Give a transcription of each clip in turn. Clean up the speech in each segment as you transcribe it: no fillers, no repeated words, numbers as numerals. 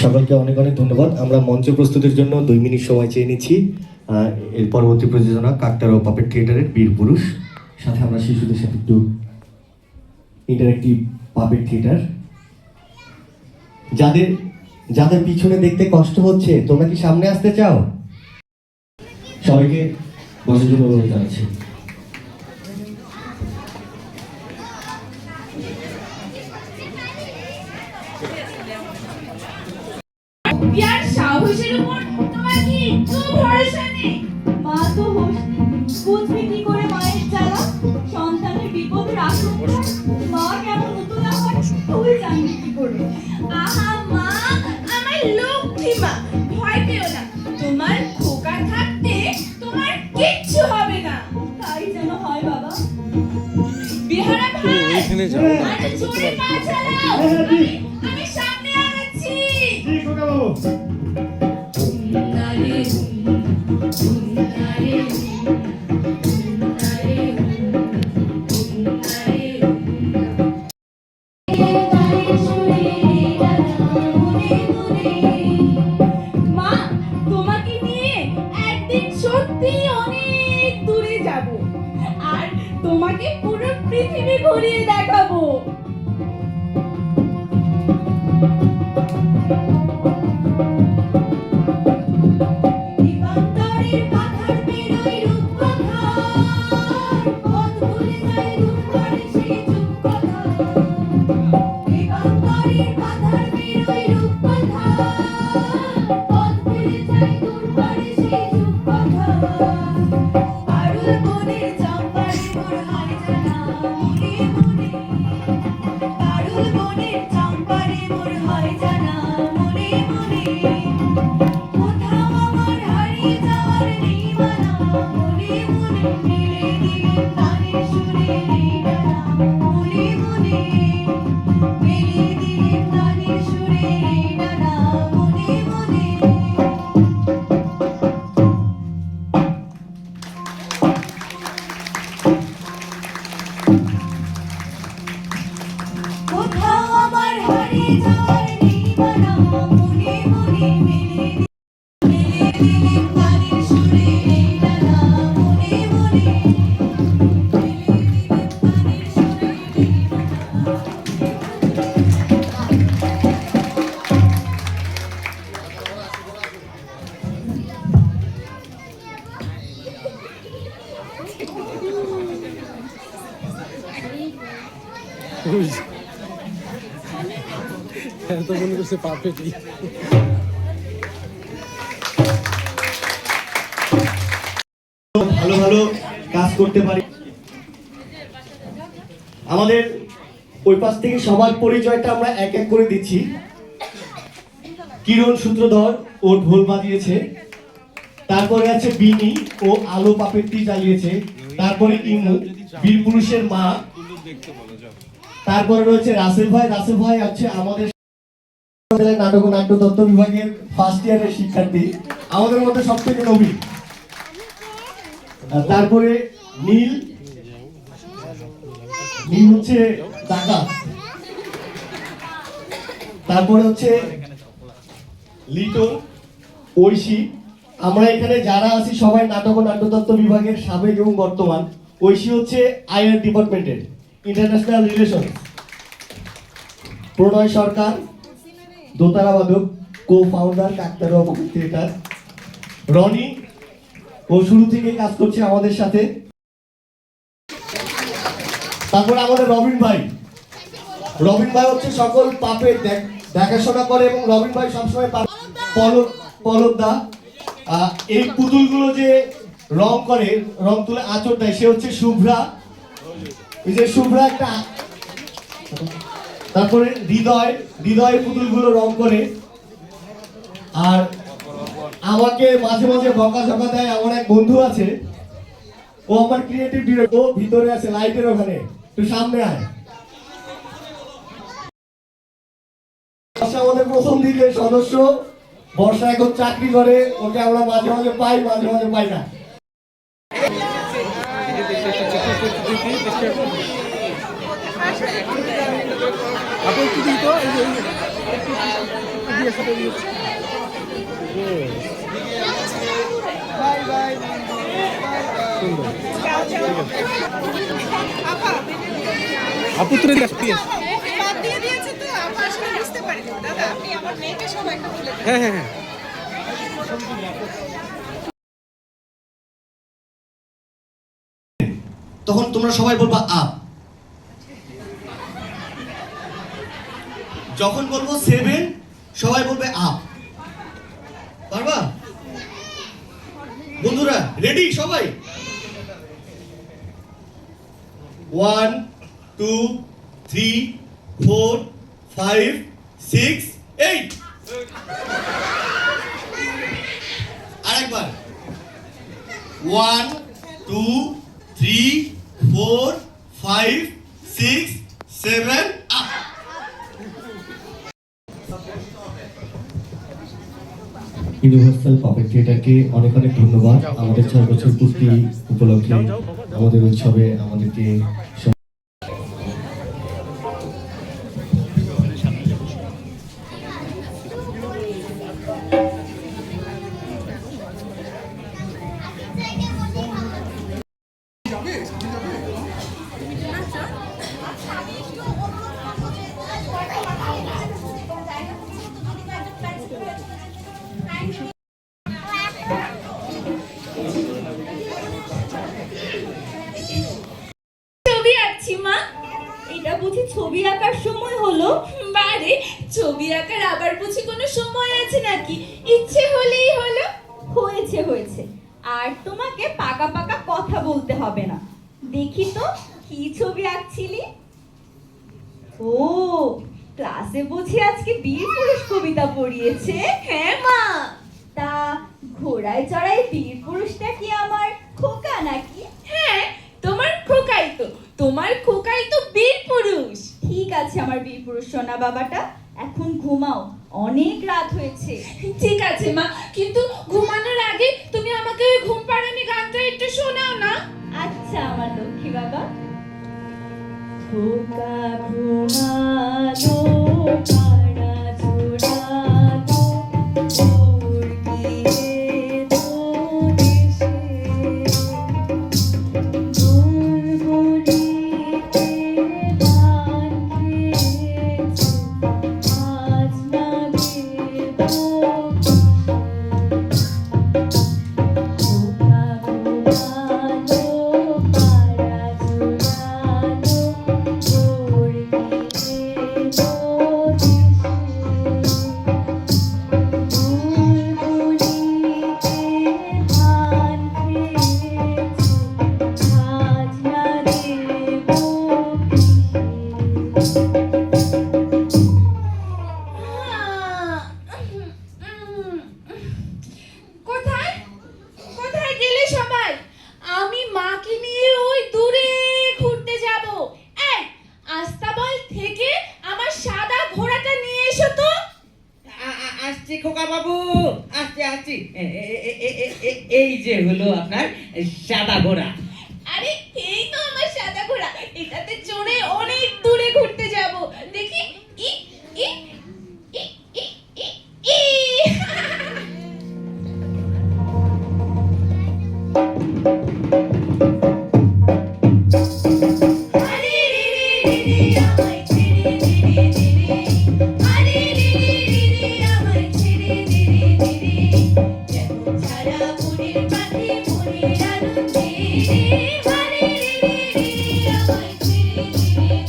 সকলকে অনেক অনেক ধন্যবাদ। আমরা মঞ্চ প্রস্তুতির জন্য 2 মিনিট সময় চেয়ে নিচ্ছি। এর পরবর্তী প্রযোজনা কাকতাড়ুয়া ও পাপেট থিয়েটারের বীর পুরুষ, সাথে আমরা শিশুদের সাথে একটু ইন্টারেক্টিভ পাপেট থিয়েটার। যাদের পিছনে দেখতে কষ্ট হচ্ছে, তোমরা কি সামনে আসতে চাও? সবাইকে বসার জন্য অনুরোধ জানাচ্ছি। ইয়ার সাহসের উপর তোমার কি একটু ভরসা নেই? মা তো বুঝবে কি করে মায়ের জ্বালা, সন্তানের বিপদের আশঙ্কা মা কেমন উতলা হয় তুই জানবি কি করে? আহা মা, আমার লক্ষ্মী মা, ভয় পেও না, তোমার খোকা থাকতে তোমার কিচ্ছু হবে না। তাই যেন হয় বাবা। বিহারা ভাই, আরে জোরে পা চালাও, আমি সামনে আছি। ঠিক খোকা বাবু। মা, তোমাকে নিয়ে একদিন সত্যি অনেক দূরে যাব, আর তোমাকে পুরো পৃথিবী ঘুরিয়ে দেখাবো। তো মনে করছে পারফেক্টলি। ভালো ভালো কাজ করতে পারি। আমাদের ওই পাশ থেকে সবার পরিচয়টা আমরা এক এক করে দিচ্ছি। কিরণ সূত্রধর ও ঢোল বাজিয়েছে, তারপরে আছে বিনি ও আলো পাপেটটি জ্বালিয়েছে, তারপরে ইমু বীর পুরুষের মা, তারপরে রয়েছে রাসেল ভাই আছে আমাদের নাটক ও নাট্য তত্ত্ব বিভাগের ফার্স্ট ইয়ারের শিক্ষার্থী, আমাদের মধ্যে সবথেকে নবীন। তারপরে নীল হচ্ছে ডাকাত, তারপরে হচ্ছে লিটন, ঐশী। আমরা এখানে যারা আছি সবাই নাটক ও নাট্যতত্ত্ব বিভাগের সাবেক এবং বর্তমান। ঐশী হচ্ছে আইআর ডিপার্টমেন্টের ইন্টারন্যাশনাল রিলেশন। প্রণয় সরকার দোতারা বাদক, co founder Kaktarua puppet theatre. Roni ও শুরু থেকে কাজ করছে আমাদের সাথে। তারপরে আমাদের রবিন ভাই হচ্ছে সকল পাপের দেখাশোনা করে, এবং রবিন ভাই সবসময় পলকদা এই পুতুলগুলো যে রং করে, রং তুলে আঁচড় দেয়, সে হচ্ছে শুভ্রা। এই যে শুভ্রা একটা। তারপরে হৃদয় পুতুলগুলো রং করে, আর আমাকে মাঝে মাঝে বকাঝকা দেয় আমার এক বন্ধু আছে, ও আমার ক্রিয়েটিভ ডিরেক্টর, ও ভিতরে আছে লাইটের ওখানে, একটু সামনে আয়। আমাদের প্রথম দিকের সদস্য বর্ষা এখন চাকরি করে, ওকে আমরা মাঝে মাঝে পাই, মাঝে মাঝে পাই না। আপু একটু দিই তো এই যে দিয়ে সাথে দিয়ে বাই বাই আপু তুলে দিয়ে দিয়ে দিয়েছে তো আপা আসলে বুঝতে পারিনি দাদা আপনি আমার মেয়েকে সব একটা বলে দিন। হ্যাঁ হ্যাঁ হ্যাঁ তখন তোমরা সবাই বলবা আপ। যখন বলবো 7 সবাই বলবে আপ। পারবা বন্ধুরা? রেডি সবাই? 1 2 3 4 5 6 8 আরেকবার 1 2 3 4 5 6 7 আপ। ইউনিভার্সাল পাপেট থিয়েটারকে অনেক অনেক ধন্যবাদ আমাদের 6 বছর পূর্তি উপলক্ষে আমাদের উৎসবে আমাদেরকে ছবি আঁকছি মা। এটা বুঝি ছবি আঁকার সময় হলো? বারে, ছবি আঁকার আবার বুঝি কোনো সময় আছে নাকি? ইচ্ছে হলেই হলো। হয়েছে হয়েছে, আর তোমাকে পাকা পাকা কথা বলতে হবে না। দেখি তো কি ছবি আঁকছিলি? ও, ক্লাসে বুঝি আজকে বীর পুরুষ কবিতা পড়িয়েছে? হ্যাঁ মা। তা ঘোড়ায় চড়াই বীর পুরুষটা কি আমার খোকা নাকি? হ্যাঁ, তোমার খোকাই তো, তোমার খোকাই তো বীর পুরুষ। ঠিক আছে আমার বীর পুরুষ সোনা বাবাটা, এখন ঘুমাও, অনেক রাত হয়েছে। ঠিক আছে মা, কিন্তু ঘুমানোর আগে তুমি আমাকে ওই ঘুম পাড়ানি গানটা একটু শোনাও না। আচ্ছা আমার লক্ষ্মী বাবা। খোকা ঘুমালো পাড়া জোড়ালো দূর গিয়ে দেশে বুলবুলিতে গান গেয়েছে আজ না দেব খোকা ঘুমালো পাড়া জোড়ালো দূর গিয়ে দেশে কোথায় কোথায় গেলে সবাই? আমি মাকে নিয়ে ওই দূরে ঘুরতে যাব। এই আস্তাবল থেকে আমার সাদা ঘোড়াটা নিয়ে এসো তো। আসছি খোকা বাবু, আসছি আসছি। এই যে হলো আপনার সাদা ঘোড়া। আরে এই তো আমার সাদা ঘোড়া, এটাতে চড়ে অনেক দূরে ঘুরতে যাব। দেখি ই ই ই ই ই ই আরে রে রে রে আমায় ছেড়ে দে রে রে আরে রে রে রে আমায় ছেড়ে দে রে যেমন ছাড়া মনের পাখি মনের আনন্দে রে আরে রে রে আমায় ছেড়ে দে রে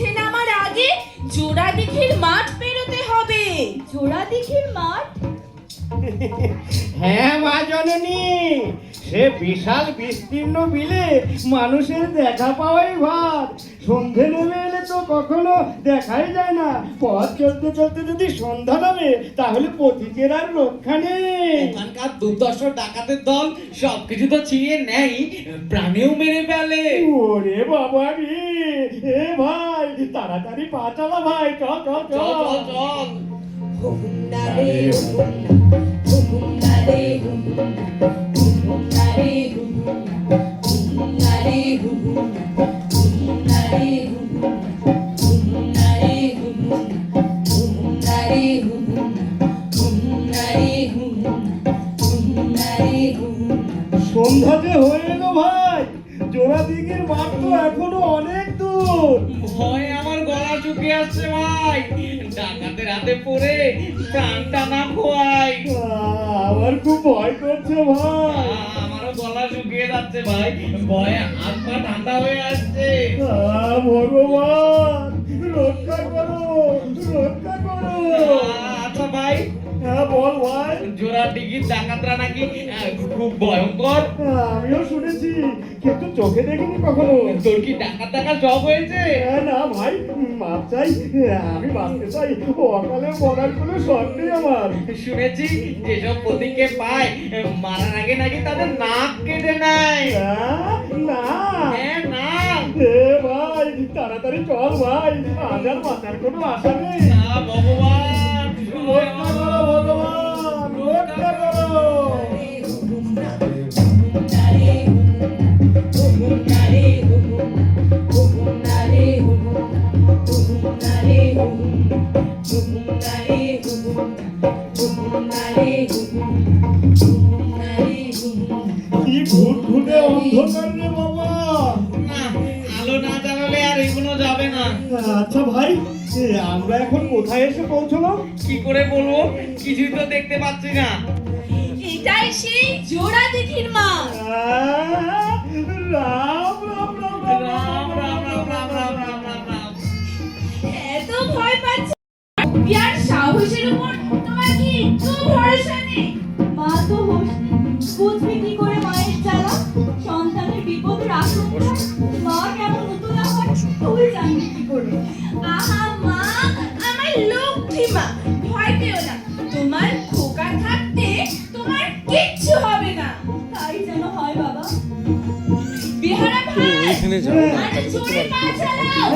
পৌঁছে নামার আগে জোড়া দিঘির মাঠ পেরোতে হবে। জোড়া দিঘির মাঠ? হ্যাঁ মা জননী, সে বিশাল বিস্তীর্ণ বিলে মানুষের দেখা পাওয়াই ভার। সন্ধে নেমে এলে তো কখনো দেখাই যায় না। পথ চলতে চলতে যদি সন্ধ্যা নামে তাহলে পথিকের আর রক্ষা নেই। ওখানকার দুর্দর্শ ডাকাতের দল সবকিছু তো ছিঁড়ে নেই, প্রাণেও মেরে ফেলে। ওরে বাবা রে, এ ভাই তাড়াতাড়ি পা চালা ভাই, চল চল চল চল চল। চল। সন্ধ্যা যে হয়ে এলো ভাই, জোড়া দিঘির মাঠ তো এখনো অনেক দূর। ভয়ে আমার গলা শুকিয়ে আসছে ভাই, ডাকাতের হাতে পড়ে প্রাণটা না খোয়াই। আমার খুব ভয় করছে ভাই। আমারও গলা শুকিয়ে যাচ্ছে ভাই, ভয়ে হাত পা ঠান্ডা হয়ে আসছে। ভগবান রক্ষা করো, রক্ষা করো। আচ্ছা ভাই, হ্যাঁ বল ভাই। জোড়া ডিগির ডাকাতরা নাকি খুব ভয়ঙ্কর। আমিও শুনেছি, কিন্তু চোখে দেখিনি কখনো। তোর কি ডাকাত দেখা সব হয়েছে? না ভাই, মাপ চাই, আমি বাঁচতে চাই। অকালে মরার কোনো শখ নেই আমার। শুনেছি যেসব পতিকে পায় মারার আগে নাকি তাদের নাক কেটে নেয়। না হ্যাঁ না। এ ভাই তাড়াতাড়ি চল ভাই, আজ আর বাঁচার কোনো আশা নেই। ভগবান রক্ষা করো ভগবান, রক্ষা করো। কি ঘুটঘুটে অন্ধকার রে বাবা। না, আলো না জ্বালালে আর এগুলো যাবে না। আচ্ছা ভাই, আমরা এখন কোথায় এসে পৌঁছলাম? কি করে বলবো, কিছুই তো দেখতে পাচ্ছি না। এটাই সেই জোড়া দিঘির মাঠ। রাম রাম রাম রাম রাম রাম রাম রাম রাম রাম রাম রাম। এত ভয় পাচ্ছে, বিয়ার সাহসের উপর তোমার কি একটু ভরসা নেই? মা তো হোসনি, বুঝবে কি করে মায়ের জ্বালা? সন্তানের বিপদের আশঙ্কা মা কেমন উতলা হয় তুই জানবি কি করে? আহা মা, আমার লক্ষ্মী মা, ভয় পেও না। তোমার খোকা থাকতে তোমার কিচ্ছু হবে না। তাই যেন হয় বাবা। বিহারা ভাই, আরে জোরে পা চালাও।